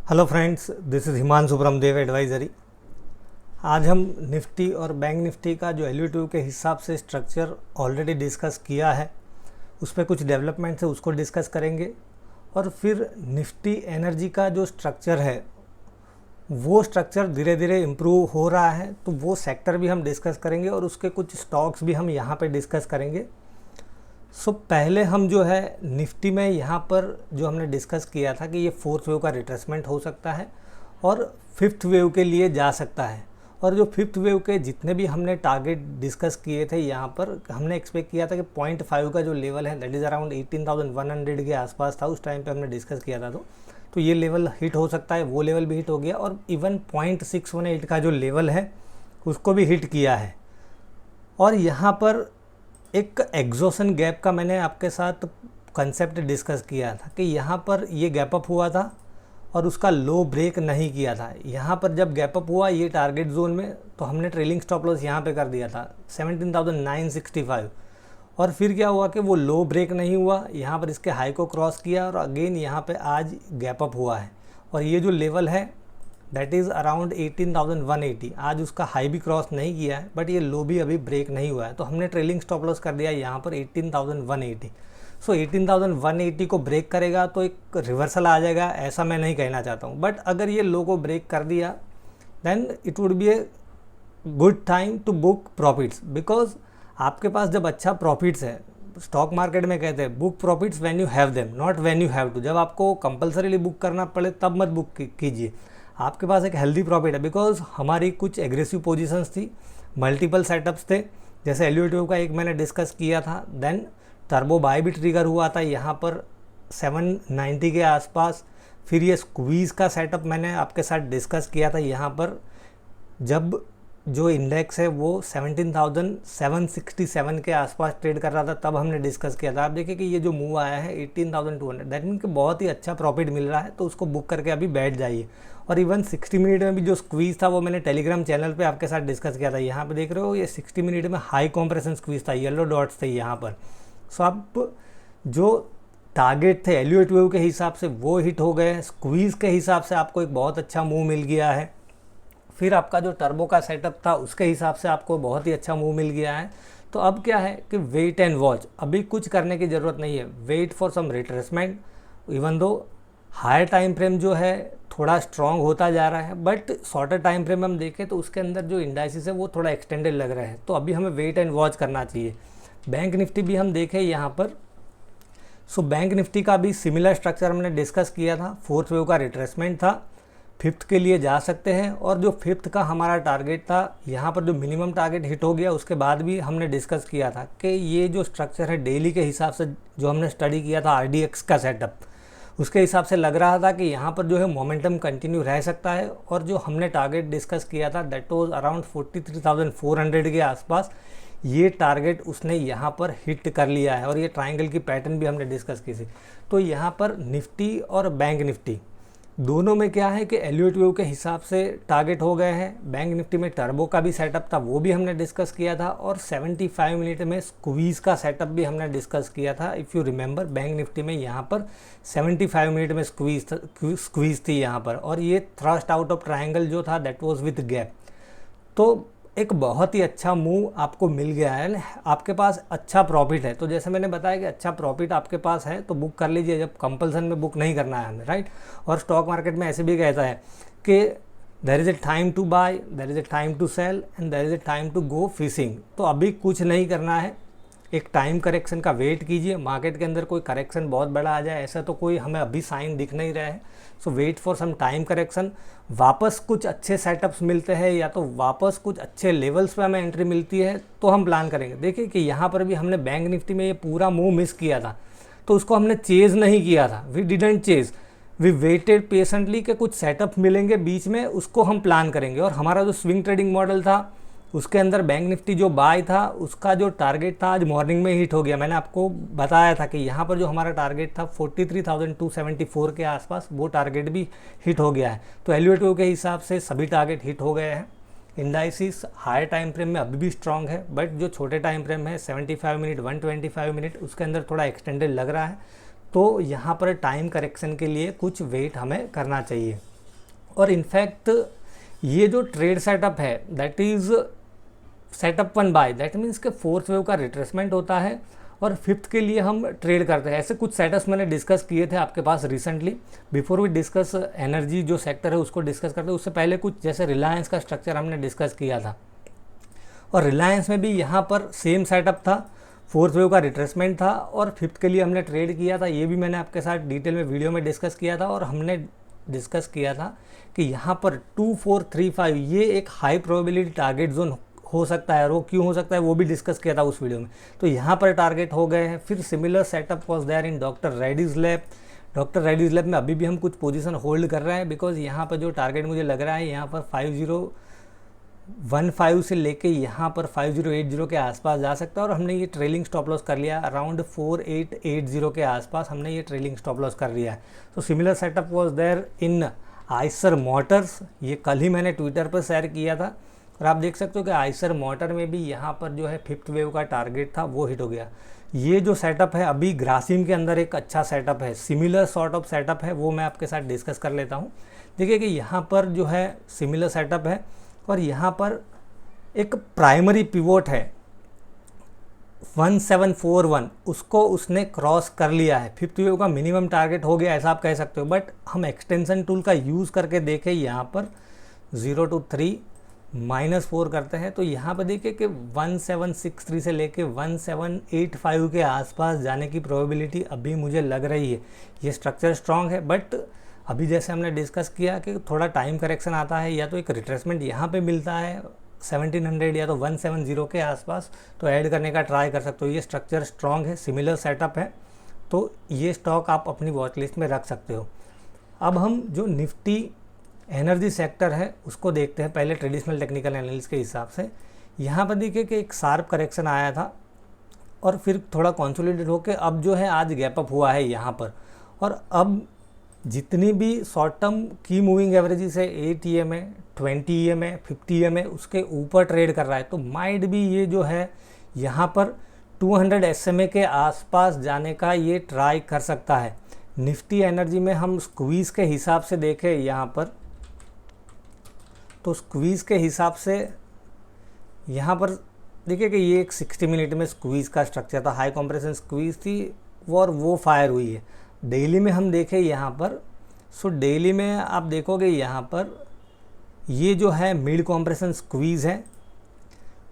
Hello friends, this is Himanshu from Dev advisory. आज हम Nifty और बैंक निफ्टी का जो LU2 के हिसाब से स्ट्रक्चर ऑलरेडी डिस्कस किया है, उस पर कुछ डेवलपमेंट्स है उसको डिस्कस करेंगे। और फिर निफ्टी एनर्जी का जो स्ट्रक्चर है वो स्ट्रक्चर धीरे धीरे इम्प्रूव हो रहा है, तो वो सेक्टर भी हम डिस्कस करेंगे और उसके कुछ स्टॉक्स भी हम यहाँ पे डिस्कस करेंगे। पहले हम जो है निफ्टी में यहाँ पर जो हमने डिस्कस किया था कि ये फोर्थ वेव का रिट्रेसमेंट हो सकता है और फिफ्थ वेव के लिए जा सकता है। और जो फिफ्थ वेव के जितने भी हमने टारगेट डिस्कस किए थे, यहाँ पर हमने एक्सपेक्ट किया था कि 0.5 का जो लेवल है दैट इज़ अराउंड 18,100 के आसपास था। उस टाइम पे हमने डिस्कस किया था तो ये लेवल हिट हो सकता है, वो लेवल भी हिट हो गया और इवन 0.618 का जो लेवल है उसको भी हिट किया है। और यहाँ पर एक एग्जॉशन गैप का मैंने आपके साथ कंसेप्ट डिस्कस किया था कि यहाँ पर ये गैप अप हुआ था और उसका लो ब्रेक नहीं किया था। यहाँ पर जब गैप अप हुआ ये टारगेट जोन में, तो हमने ट्रेलिंग स्टॉप लॉस यहाँ पे कर दिया था 17,965। और फिर क्या हुआ कि वो लो ब्रेक नहीं हुआ, यहाँ पर इसके हाई को क्रॉस किया और अगेन यहाँ पे आज गैप अप हुआ है। और ये जो लेवल है दैट इज़ अराउंड 18,180, आज उसका हाई भी क्रॉस नहीं किया है बट ये लो भी अभी ब्रेक नहीं हुआ है, तो हमने ट्रेलिंग स्टॉप लॉस कर दिया यहाँ पर 18,180। 18,180 को ब्रेक करेगा तो एक रिवर्सल आ जाएगा, ऐसा मैं नहीं कहना चाहता हूँ, बट अगर ये लो को ब्रेक कर दिया then it would be a good time to book profits. Because आपके पास जब अच्छा प्रॉफिट्स है, स्टॉक मार्केट में कहते हैं book profits when you have them not when you have to. जब आपको कंपल्सरीली बुक करना पड़े तब मत बुक कीजिए। आपके पास एक हेल्दी प्रॉफिट है बिकॉज हमारी कुछ एग्रेसिव पोजीशंस थी, मल्टीपल सेटअप्स थे, जैसे LU2 का एक मैंने डिस्कस किया था। देन टर्बो बाय भी ट्रिगर हुआ था यहाँ पर 790 के आसपास। फिर ये स्क्वीज़ का सेटअप मैंने आपके साथ डिस्कस किया था यहाँ पर, जब जो इंडेक्स है वो 17,767 के आसपास ट्रेड कर रहा था, तब हमने डिस्कस किया था। आप देखिए कि ये जो मूव आया है 18,200, दैट मीन कि बहुत ही अच्छा प्रॉफिट मिल रहा है, तो उसको बुक करके अभी बैठ जाइए। और इवन 60 मिनट में भी जो स्क्वीज़ था वो मैंने टेलीग्राम चैनल पे आपके साथ डिस्कस किया था। यहाँ पे देख रहे हो ये 60 मिनट में हाई कॉम्प्रेशन स्क्वीज़ था, येलो डॉट्स थे यहाँ पर। सो आप जो टारगेट थे LU2 के हिसाब से वो हिट हो गए, स्क्वीज़ के हिसाब से आपको एक बहुत अच्छा मूव मिल गया है। फिर आपका जो टर्बो का सेटअप था उसके हिसाब से आपको बहुत ही अच्छा मूव मिल गया है। तो अब क्या है कि वेट एंड वॉच, अभी कुछ करने की ज़रूरत नहीं है, wait for some retracement. Even though higher time frame जो है थोड़ा स्ट्रॉन्ग होता जा रहा है, बट शॉर्टर टाइम फ्रेम हम देखें तो उसके अंदर जो इंडाइसिस है वो थोड़ा एक्सटेंडेड लग रहा है, तो अभी हमें वेट एंड वॉच करना चाहिए। बैंक निफ्टी भी हम देखें यहाँ पर, बैंक निफ्टी का भी सिमिलर स्ट्रक्चर हमने डिस्कस किया था, फोर्थ वेव का रिट्रेसमेंट था, फिफ्थ के लिए जा सकते हैं। और जो फिफ्थ का हमारा टारगेट था, यहाँ पर जो मिनिमम टारगेट हिट हो गया, उसके बाद भी हमने डिस्कस किया था कि ये जो स्ट्रक्चर है डेली के हिसाब से जो हमने स्टडी किया था RDX का सेटअप, उसके हिसाब से लग रहा था कि यहाँ पर जो है मोमेंटम कंटिन्यू रह सकता है। और जो हमने टारगेट डिस्कस किया था दैट वाज अराउंड 43,400 के आसपास, ये टारगेट उसने यहाँ पर हिट कर लिया है। और ये ट्रायंगल की पैटर्न भी हमने डिस्कस की थी। तो यहाँ पर निफ्टी और बैंक निफ्टी दोनों में क्या है कि LU2 के हिसाब से टारगेट हो गए हैं। बैंक निफ्टी में टर्बो का भी सेटअप था, वो भी हमने डिस्कस किया था। और 75 मिनट में स्क्वीज़ का सेटअप भी हमने डिस्कस किया था। If you remember, bank Nifty में यहाँ पर 75 मिनट में स्क्वीज़ थी यहाँ पर, और ये थ्रस्ट आउट ऑफ ट्रायंगल जो था दैट वाज विद गैप। तो एक बहुत ही अच्छा मूव आपको मिल गया है, आपके पास अच्छा प्रॉफिट है। तो जैसे मैंने बताया कि अच्छा प्रॉफिट आपके पास है तो बुक कर लीजिए, जब कंपल्सन में बुक नहीं करना है हमें, राइट। और स्टॉक मार्केट में ऐसे भी कहता है कि there is a time to buy, there is a time to sell and there is a time to go fishing. तो अभी कुछ नहीं करना है, एक टाइम करेक्शन का वेट कीजिए। मार्केट के अंदर कोई करेक्शन बहुत बड़ा आ जाए ऐसा तो कोई हमें अभी साइन दिख नहीं रहा है। So wait for some time correction, वापस कुछ अच्छे सेटअप्स मिलते हैं या तो वापस कुछ अच्छे लेवल्स पे हमें एंट्री मिलती है तो हम प्लान करेंगे। देखिए कि यहाँ पर भी हमने बैंक निफ्टी में ये पूरा मूव मिस किया था, तो उसको हमने चेज़ नहीं किया था, we didn't chase, we waited patiently के कुछ सेटअप मिलेंगे बीच में, उसको हम प्लान करेंगे। और हमारा जो स्विंग ट्रेडिंग मॉडल था उसके अंदर बैंक निफ्टी जो बाय था उसका जो टारगेट था आज मॉर्निंग में हिट हो गया। मैंने आपको बताया था कि यहाँ पर जो हमारा टारगेट था 43,274 के आसपास, वो टारगेट भी हिट हो गया है। तो LU2 के हिसाब से सभी टारगेट हिट हो गए हैं। इंडाइसिस हायर टाइम फ्रेम में अभी भी स्ट्रॉन्ग है, बट जो छोटे टाइम फ्रेम है 75 मिनट 125 मिनट उसके अंदर थोड़ा एक्सटेंडेड लग रहा है। तो यहाँ पर टाइम करेक्शन के लिए कुछ वेट हमें करना चाहिए। और इनफैक्ट ये जो ट्रेड सेटअप है that is setup 1 buy, that means के फोर्थ वेव का रिट्रेसमेंट होता है और फिफ्थ के लिए हम ट्रेड करते हैं। ऐसे कुछ सेटअप्स मैंने डिस्कस किए थे आपके पास recently. Before we discuss energy जो सेक्टर है उसको डिस्कस करते हैं, उससे पहले कुछ जैसे रिलायंस का स्ट्रक्चर हमने डिस्कस किया था, और रिलायंस में भी यहाँ पर सेम सेटअप था, फोर्थ वेव का रिट्रेसमेंट था और फिफ्थ के लिए हमने ट्रेड किया था। ये भी मैंने आपके साथ डिटेल में वीडियो में डिस्कस किया था, और हमने डिस्कस किया था कि यहाँ पर 2435 ये एक हाई प्रोबेबिलिटी टारगेट जोन हो सकता है, और वो क्यों हो सकता है वो भी डिस्कस किया था उस वीडियो में। तो यहाँ पर टारगेट हो गए हैं। फिर similar setup was there in doctor Reddy's lab. Doctor Reddy's lab में अभी भी हम कुछ पोजीशन होल्ड कर रहे हैं, बिकॉज यहाँ पर जो टारगेट मुझे लग रहा है यहाँ पर 5015 से लेके यहाँ पर 5080 के आसपास जा सकता है, और हमने ये ट्रेलिंग स्टॉप लॉस कर लिया अराउंड 4880 के आसपास हमने ये ट्रेलिंग स्टॉप लॉस कर लिया है। तो similar setup was there in Eicher motors. ये कल ही मैंने ट्विटर पर शेयर किया था, और आप देख सकते हो कि आइसर मोटर में भी यहाँ पर जो है फिफ्थ वेव का टारगेट था वो हिट हो गया। ये जो सेटअप है अभी ग्रासिम के अंदर एक अच्छा सेटअप है, सिमिलर सॉर्ट ऑफ सेटअप है, वो मैं आपके साथ डिस्कस कर लेता हूँ। देखिए कि यहाँ पर जो है सिमिलर सेटअप है, और यहाँ पर एक प्राइमरी पिवोट है 1741, उसको उसने क्रॉस कर लिया है। फिफ्थ वेव का मिनिमम टारगेट हो गया ऐसा आप कह सकते हो। बट हम एक्सटेंशन टूल का यूज़ करके देखें, यहाँ पर 0 to 3 -4 करते हैं, तो यहाँ पर देखिए कि 1763 से लेके 1785 के आसपास जाने की प्रोबेबिलिटी अभी मुझे लग रही है। ये स्ट्रक्चर स्ट्रांग है, बट अभी जैसे हमने डिस्कस किया कि थोड़ा टाइम करेक्शन आता है, या तो एक रिट्रेसमेंट यहाँ पे मिलता है 1700 या तो 170 के आसपास, तो ऐड करने का ट्राई कर सकते हो। ये स्ट्रक्चर स्ट्रांग है, सिमिलर सेटअप है, तो ये स्टॉक आप अपनी वॉच लिस्ट में रख सकते हो। अब हम जो निफ्टी एनर्जी सेक्टर है उसको देखते हैं पहले ट्रेडिशनल टेक्निकल एनालिसिस के हिसाब से। यहाँ पर देखिए कि एक शार्प करेक्शन आया था, और फिर थोड़ा कंसोलिडेट होकर अब जो है आज गैप अप हुआ है यहाँ पर, और अब जितनी भी शॉर्ट टर्म की मूविंग एवरेजेस है 8 EMA, 20 EMA, 50 EMA उसके ऊपर ट्रेड कर रहा है, तो माइट भी ये जो है यहाँ पर 200 SMA के आसपास जाने का ये ट्राई कर सकता है। निफ्टी एनर्जी में हम स्क्वीज़ के हिसाब से देखें यहाँ पर, तो स्क्वीज़ के हिसाब से यहाँ पर देखिए कि ये एक 60 मिनट में स्क्वीज़ का स्ट्रक्चर था, हाई कंप्रेशन स्क्वीज़ थी और वो फायर हुई है। डेली में हम देखें यहाँ पर, सो डेली में आप देखोगे यहाँ पर ये जो है मिड कंप्रेशन स्क्वीज़ है।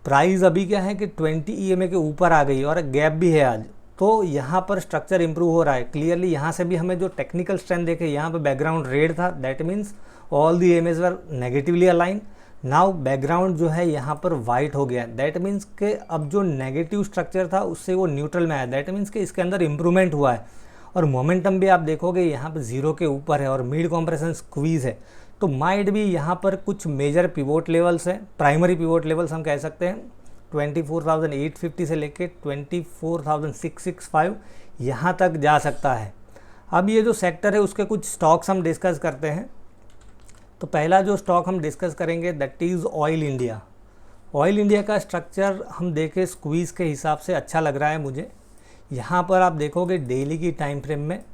प्राइस अभी क्या है कि 20 EMA के ऊपर आ गई और गैप भी है आज, तो यहाँ पर स्ट्रक्चर इंप्रूव हो रहा है क्लियरली। यहाँ से भी हमें जो टेक्निकल स्ट्रेंथ देखे, यहाँ पर बैकग्राउंड रेड था, that means all the EMAs were negatively align. Now background जो है यहाँ पर वाइट हो गया, दैट मीन्स के अब जो नेगेटिव स्ट्रक्चर था उससे वो न्यूट्रल में आया, दैट मीन्स कि इसके अंदर इंप्रूवमेंट हुआ है। और मोमेंटम भी आप देखोगे यहाँ पर 0 के ऊपर है और मिड कॉम्प्रेशन स्क्वीज़ है, तो माइट भी यहाँ पर कुछ मेजर पिवोट लेवल्स हैं, प्राइमरी पिवोट लेवल्स हम कह सकते हैं 24,850 से लेके 24,665 यहाँ तक जा सकता है। अब ये जो सेक्टर है उसके कुछ स्टॉक्स हम डिस्कस करते हैं। तो पहला जो स्टॉक हम डिस्कस करेंगे that is oil India. Oil India का स्ट्रक्चर हम देखें स्क्वीज़ के हिसाब से अच्छा लग रहा है मुझे। यहाँ पर आप देखोगे डेली की टाइम फ्रेम में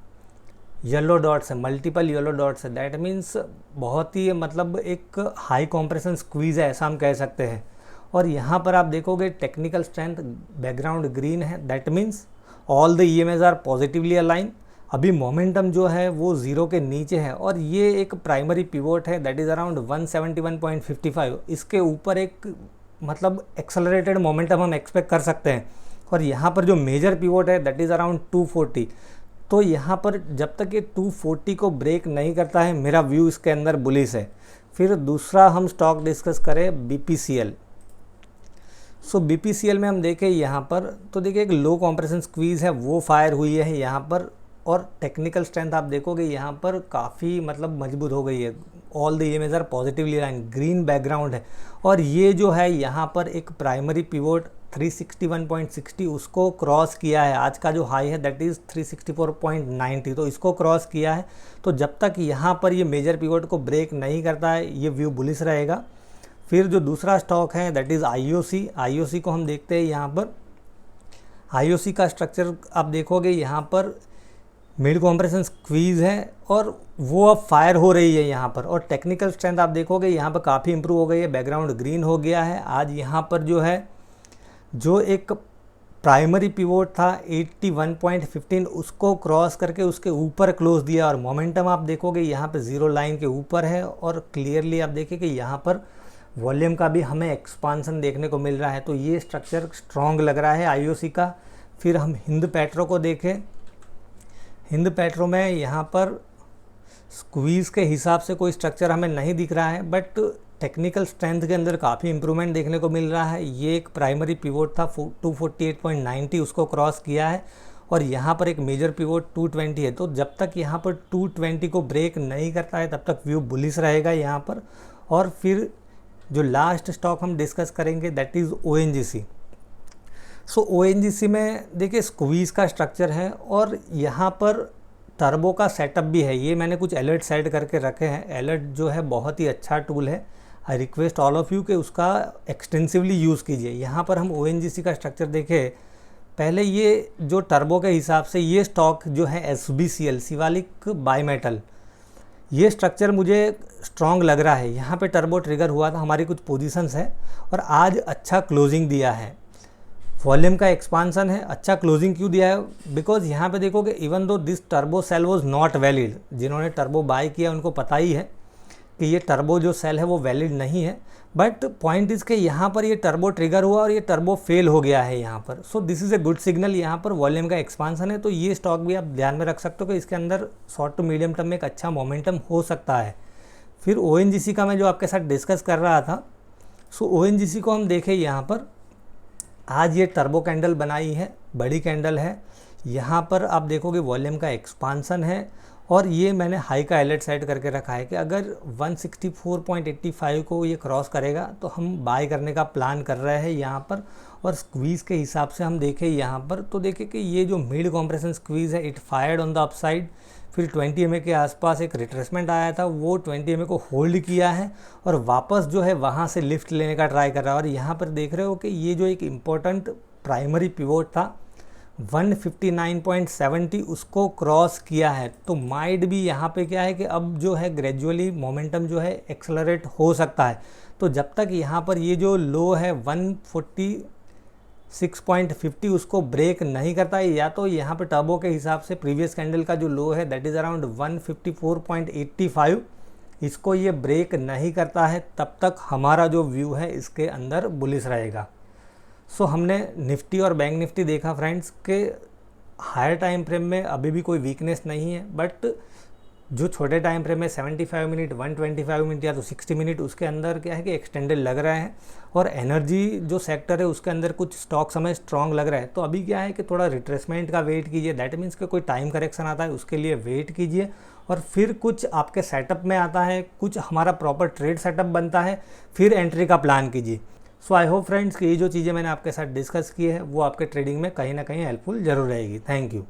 येलो डॉट्स है, मल्टीपल येलो डॉट्स है, दैट मीन्स बहुत ही मतलब एक हाई कॉम्प्रेशन स्क्वीज़ है ऐसा हम कह सकते हैं। और यहाँ पर आप देखोगे टेक्निकल स्ट्रेंथ बैकग्राउंड ग्रीन है, that means all the EMAs are positively align. अभी मोमेंटम जो है वो 0 के नीचे है, और ये एक प्राइमरी पिवोट है दैट इज़ अराउंड 171.55। इसके ऊपर एक मतलब एक्सेलरेटेड मोमेंटम हम एक्सपेक्ट कर सकते हैं। और यहाँ पर जो मेजर पिवोट है दैट इज़ अराउंड 240। तो यहाँ पर जब तक ये 240 को ब्रेक नहीं करता है मेरा व्यू इसके अंदर बुलिश है। फिर दूसरा हम स्टॉक डिस्कस करें BPCL। सो BPCL में हम देखें यहाँ पर, तो देखिए एक लो कॉम्प्रेशन स्क्वीज़ है वो फायर हुई है यहाँ पर, और टेक्निकल स्ट्रेंथ आप देखोगे यहाँ पर काफ़ी मतलब मजबूत हो गई है। All the EMAs are positively line, green background है, और ये जो है यहाँ पर एक प्राइमरी पिवोट 361.60 उसको क्रॉस किया है। आज का जो हाई है दैट इज़ 364.90, तो इसको क्रॉस किया है। तो जब तक यहाँ पर ये मेजर पिवोट को ब्रेक नहीं करता है ये व्यू बुलिश रहेगा। फिर जो दूसरा स्टॉक है दैट इज़ IOC को हम देखते हैं यहाँ पर। IOC का स्ट्रक्चर आप देखोगे यहाँ पर मिड कॉम्प्रेशन स्क्वीज़ है और वो अब फायर हो रही है यहाँ पर। और टेक्निकल स्ट्रेंथ आप देखोगे यहाँ पर काफ़ी इंप्रूव हो गई है, बैकग्राउंड ग्रीन हो गया है। आज यहाँ पर जो है जो एक प्राइमरी पिवोट था 81.15 उसको क्रॉस करके उसके ऊपर क्लोज दिया और मोमेंटम आप देखोगे यहाँ पे ज़ीरो लाइन के ऊपर है। और क्लियरली आप देखिए कि यहाँ पर वॉल्यूम का भी हमें एक्सपांसन देखने को मिल रहा है, तो ये स्ट्रक्चर स्ट्रॉन्ग लग रहा है आईओसी का। फिर हम हिंद पेट्रो को देखें, हिंद पेट्रो में यहाँ पर स्क्वीज़ के हिसाब से कोई स्ट्रक्चर हमें नहीं दिख रहा है, बट टेक्निकल स्ट्रेंथ के अंदर काफ़ी इंप्रूवमेंट देखने को मिल रहा है। ये एक प्राइमरी पिवोट था 248.90 उसको क्रॉस किया है और यहाँ पर एक मेजर पिवोट 220 है। तो जब तक यहाँ पर 220 को ब्रेक नहीं करता है तब तक व्यू बुलिश रहेगा यहाँ पर। और फिर जो लास्ट स्टॉक हम डिस्कस करेंगे that is ONGC। So ONGC में देखिए स्क्वीज़ का स्ट्रक्चर है और यहाँ पर टर्बो का सेटअप भी है। ये मैंने कुछ अलर्ट सेट करके रखे हैं। अलर्ट जो है बहुत ही अच्छा टूल है, I request all of you कि उसका एक्सटेंसिवली यूज़ कीजिए। यहाँ पर हम ONGC का स्ट्रक्चर देखें, पहले ये जो टर्बो के हिसाब से ये स्टॉक जो है SBCL शिवालिक बाईमेटल, ये स्ट्रक्चर मुझे स्ट्रॉन्ग लग रहा है। यहाँ पे टर्बो ट्रिगर हुआ था, हमारी कुछ पोजीशंस है और आज अच्छा क्लोजिंग दिया है। वॉल्यूम का एक्सपांसन है, अच्छा क्लोजिंग क्यों दिया है? बिकॉज यहाँ पे देखोगे even though this turbo sell was not valid, जिन्होंने टर्बो बाय किया उनको पता ही है कि ये टर्बो जो सेल है वो वैलिड नहीं है। बट पॉइंट इज़ के यहाँ पर ये टर्बो ट्रिगर हुआ और ये टर्बो फेल हो गया है यहाँ पर। So this is a good signal, यहाँ पर वॉल्यूम का एक्सपांसन है। तो ये स्टॉक भी आप ध्यान में रख सकते हो कि इसके अंदर शॉर्ट टू मीडियम टर्म में एक अच्छा मोमेंटम हो सकता है। फिर ONGC का मैं जो आपके साथ डिस्कस कर रहा था, सो ONGC को हम देखें यहाँ पर आज ये टर्बो कैंडल बनाई है, बड़ी कैंडल है। यहाँ पर आप देखोगे वॉल्यूम का एक्सपांसन है और ये मैंने हाई का अलर्ट सेट करके रखा है कि अगर 164.85 को ये क्रॉस करेगा तो हम बाय करने का प्लान कर रहे हैं यहाँ पर। और स्क्वीज़ के हिसाब से हम देखें यहाँ पर तो देखें कि ये जो मिड कॉम्प्रेशन स्क्वीज़ है it fired on the upside. फिर 20 MA के आसपास एक रिट्रेसमेंट आया था, वो 20 MA को होल्ड किया है और वापस जो है वहाँ से लिफ्ट लेने का ट्राई कर रहा है। और यहाँ पर देख रहे हो कि ये जो एक इम्पोर्टेंट प्राइमरी पिवोट था 159.70 उसको क्रॉस किया है। तो माइट भी यहाँ पे क्या है कि अब जो है ग्रेजुअली मोमेंटम जो है एक्सेलरेट हो सकता है। तो जब तक यहाँ पर ये जो लो है 146.50 उसको ब्रेक नहीं करता है, या तो यहाँ पे टर्बो के हिसाब से प्रीवियस कैंडल का जो लो है दैट इज़ अराउंड 154.85, इसको ये ब्रेक नहीं करता है तब तक हमारा जो व्यू है इसके अंदर बुलिश रहेगा। सो हमने निफ्टी और बैंक निफ्टी देखा फ्रेंड्स के हायर टाइम फ्रेम में अभी भी कोई वीकनेस नहीं है, बट जो छोटे टाइम फ्रेम में 75 मिनट 125 मिनट या तो 60 मिनट उसके अंदर क्या है कि एक्सटेंडेड लग रहा है। और एनर्जी जो सेक्टर है उसके अंदर कुछ स्टॉक्स हमें स्ट्रॉन्ग लग रहा है। तो अभी क्या है कि थोड़ा रिट्रेसमेंट का वेट कीजिए, दैट मीन्स कि कोई टाइम करेक्शन आता है उसके लिए वेट कीजिए। और फिर कुछ आपके सेटअप में आता है, कुछ हमारा प्रॉपर ट्रेड सेटअप बनता है, फिर एंट्री का प्लान कीजिए। सो आई होप फ्रेंड्स कि ये जो चीज़ें मैंने आपके साथ डिस्कस की है वो आपके ट्रेडिंग में कहीं ना कहीं हेल्पफुल जरूर रहेगी। Thank you.